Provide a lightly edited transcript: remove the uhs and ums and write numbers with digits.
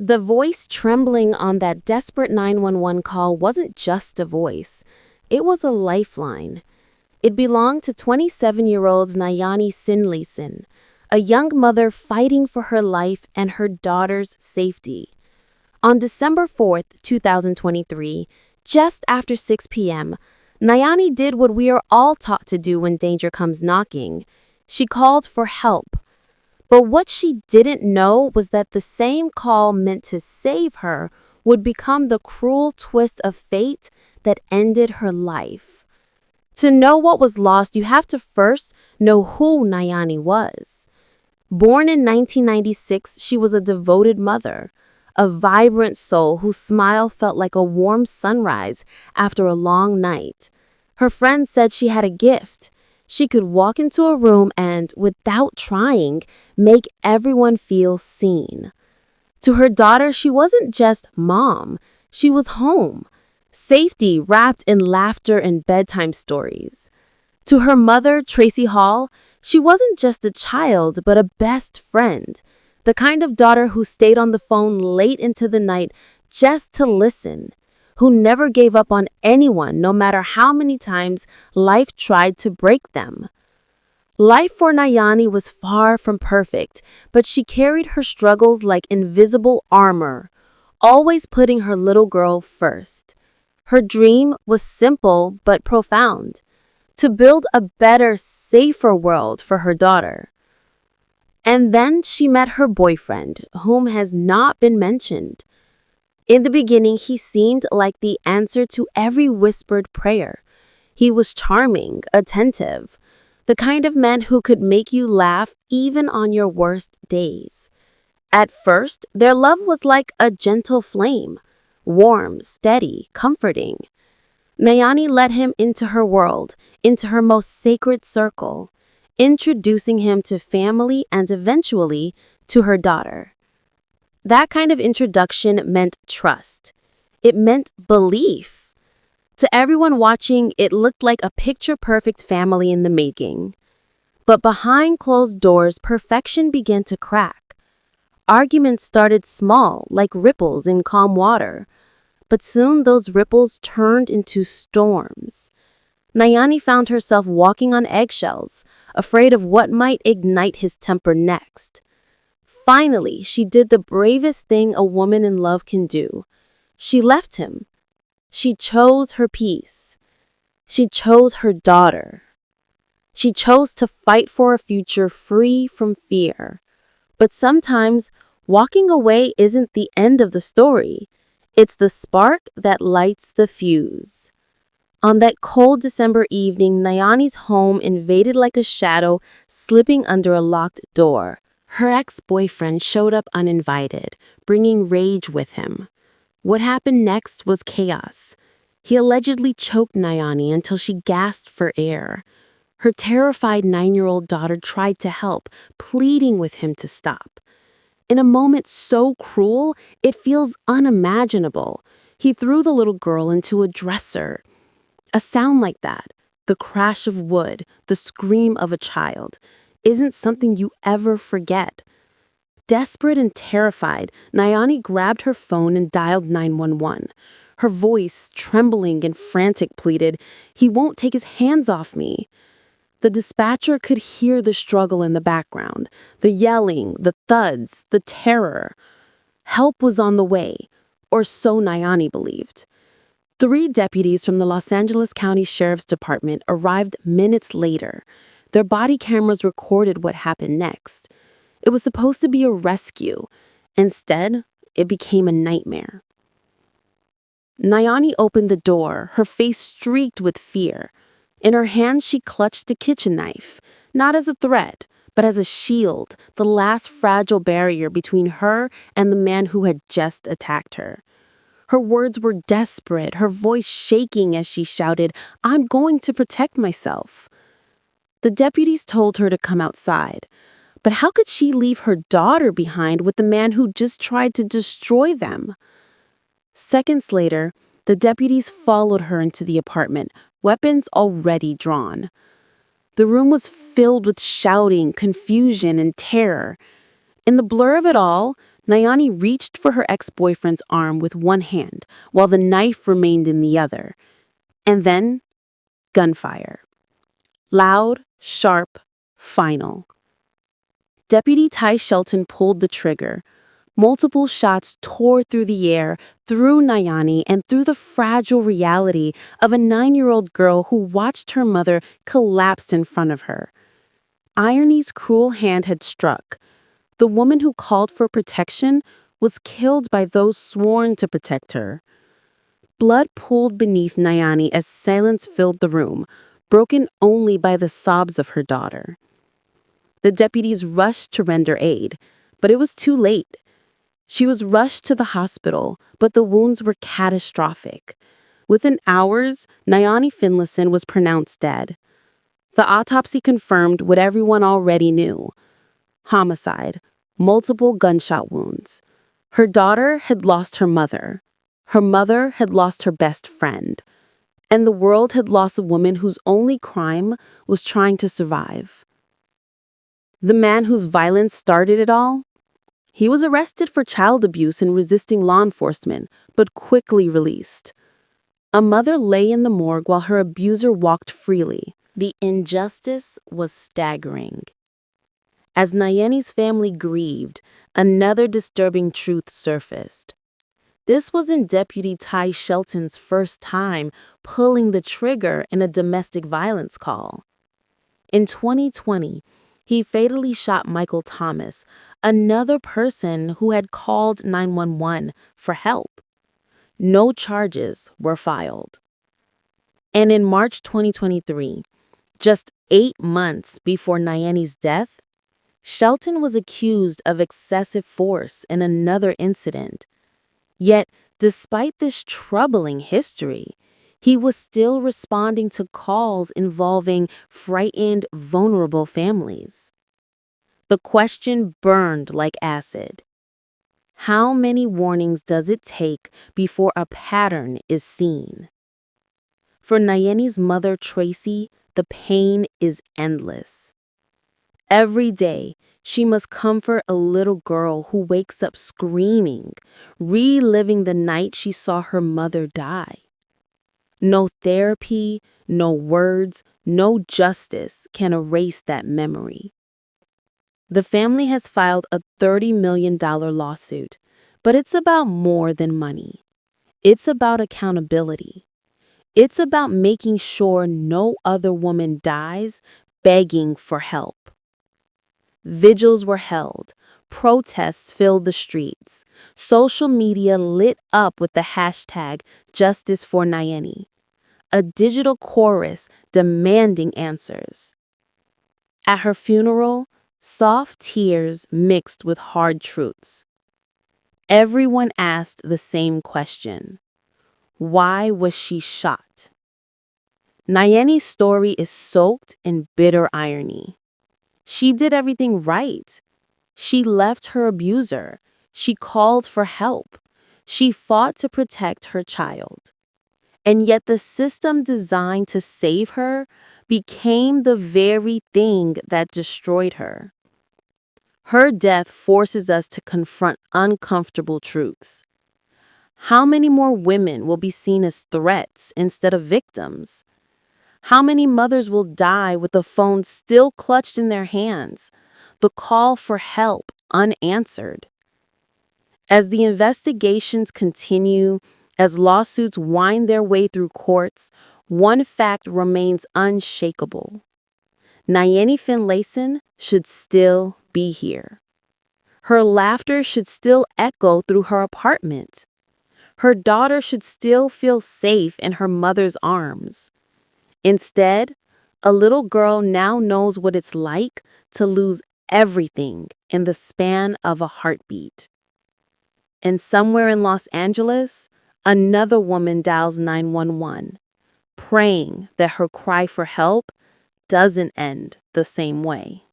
The voice trembling on that desperate 911 call wasn't just a voice. It was a lifeline. It belonged to 27-year-old Niani Finlayson, a young mother fighting for her life and her daughter's safety. On December 4th, 2023, just after 6 p.m., Niani did what we are all taught to do when danger comes knocking. She called for help. But what she didn't know was that the same call meant to save her would become the cruel twist of fate that ended her life. To know what was lost, you have to first know who Niani was. Born in 1996, she was a devoted mother, a vibrant soul whose smile felt like a warm sunrise after a long night. Her friends said she had a gift. She could walk into a room and, without trying, make everyone feel seen. To her daughter, she wasn't just mom, she was home. Safety wrapped in laughter and bedtime stories. To her mother, Tracy Hall, she wasn't just a child, but a best friend. The kind of daughter who stayed on the phone late into the night just to listen, who never gave up on anyone no matter how many times life tried to break them. Life for Niani was far from perfect, but she carried her struggles like invisible armor, always putting her little girl first. Her dream was simple but profound: to build a better, safer world for her daughter. And then she met her boyfriend, whom has not been mentioned. In the beginning, he seemed like the answer to every whispered prayer. He was charming, attentive, the kind of man who could make you laugh even on your worst days. At first, their love was like a gentle flame, warm, steady, comforting. Niani let him into her world, into her most sacred circle, introducing him to family and eventually to her daughter. That kind of introduction meant trust. It meant belief. To everyone watching, it looked like a picture-perfect family in the making. But behind closed doors, perfection began to crack. Arguments started small, like ripples in calm water. But soon those ripples turned into storms. Niani found herself walking on eggshells, afraid of what might ignite his temper next. Finally, she did the bravest thing a woman in love can do. She left him. She chose her peace. She chose her daughter. She chose to fight for a future free from fear. But sometimes, walking away isn't the end of the story. It's the spark that lights the fuse. On that cold December evening, Niani's home invaded like a shadow slipping under a locked door. Her ex-boyfriend showed up uninvited, bringing rage with him. What happened next was chaos. He allegedly choked Niani until she gasped for air. Her terrified 9-year-old daughter tried to help, pleading with him to stop. In a moment so cruel, it feels unimaginable. He threw the little girl into a dresser. A sound like that, the crash of wood, the scream of a child, isn't something you ever forget. Desperate and terrified, Niani grabbed her phone and dialed 911. Her voice, trembling and frantic, pleaded, "He won't take his hands off me." The dispatcher could hear the struggle in the background, the yelling, the thuds, the terror. Help was on the way, or so Niani believed. 3 deputies from the Los Angeles County Sheriff's Department arrived minutes later. Their body cameras recorded what happened next. It was supposed to be a rescue. Instead, it became a nightmare. Niani opened the door, her face streaked with fear. In her hand, she clutched a kitchen knife, not as a threat, but as a shield, the last fragile barrier between her and the man who had just attacked her. Her words were desperate, her voice shaking as she shouted, "I'm going to protect myself." The deputies told her to come outside. But how could she leave her daughter behind with the man who just tried to destroy them? Seconds later, the deputies followed her into the apartment, weapons already drawn. The room was filled with shouting, confusion, and terror. In the blur of it all, Niani reached for her ex-boyfriend's arm with one hand, while the knife remained in the other. And then, gunfire. Loud, sharp, final. Deputy Ty Shelton pulled the trigger. Multiple shots tore through the air, through Niani, and through the fragile reality of a 9-year-old girl who watched her mother collapse in front of her. Irony's cruel hand had struck. The woman who called for protection was killed by those sworn to protect her. Blood pooled beneath Niani as silence filled the room, broken only by the sobs of her daughter. The deputies rushed to render aid, but it was too late. She was rushed to the hospital, but the wounds were catastrophic. Within hours, Niani Finlayson was pronounced dead. The autopsy confirmed what everyone already knew: homicide, multiple gunshot wounds. Her daughter had lost her mother. Her mother had lost her best friend. And the world had lost a woman whose only crime was trying to survive. The man whose violence started it all? He was arrested for child abuse and resisting law enforcement, but quickly released. A mother lay in the morgue while her abuser walked freely. The injustice was staggering. As Niani's family grieved, another disturbing truth surfaced. This wasn't Deputy Ty Shelton's first time pulling the trigger in a domestic violence call. In 2020, he fatally shot Michael Thomas, another person who had called 911 for help. No charges were filed. And in March 2023, just 8 months before Niani's death, Shelton was accused of excessive force in another incident. Yet, despite this troubling history, he was still responding to calls involving frightened, vulnerable families. The question burned like acid. How many warnings does it take before a pattern is seen? For Niani's mother, Tracy, the pain is endless. Every day, she must comfort a little girl who wakes up screaming, reliving the night she saw her mother die. No therapy, no words, no justice can erase that memory. The family has filed a $30 million lawsuit, but it's about more than money. It's about accountability. It's about making sure no other woman dies begging for help. Vigils were held. Protests filled the streets. Social media lit up with the hashtag Justice for Niani, a digital chorus demanding answers. At her funeral, soft tears mixed with hard truths. Everyone asked the same question: why was she shot? Niani's story is soaked in bitter irony. She did everything right. She left her abuser. She called for help. She fought to protect her child. And yet the system designed to save her became the very thing that destroyed her. Her death forces us to confront uncomfortable truths. How many more women will be seen as threats instead of victims? How many mothers will die with the phone still clutched in their hands, the call for help unanswered? As the investigations continue, as lawsuits wind their way through courts, one fact remains unshakable. Niani Finlayson should still be here. Her laughter should still echo through her apartment. Her daughter should still feel safe in her mother's arms. Instead, a little girl now knows what it's like to lose everything in the span of a heartbeat. And somewhere in Los Angeles, another woman dials 911, praying that her cry for help doesn't end the same way.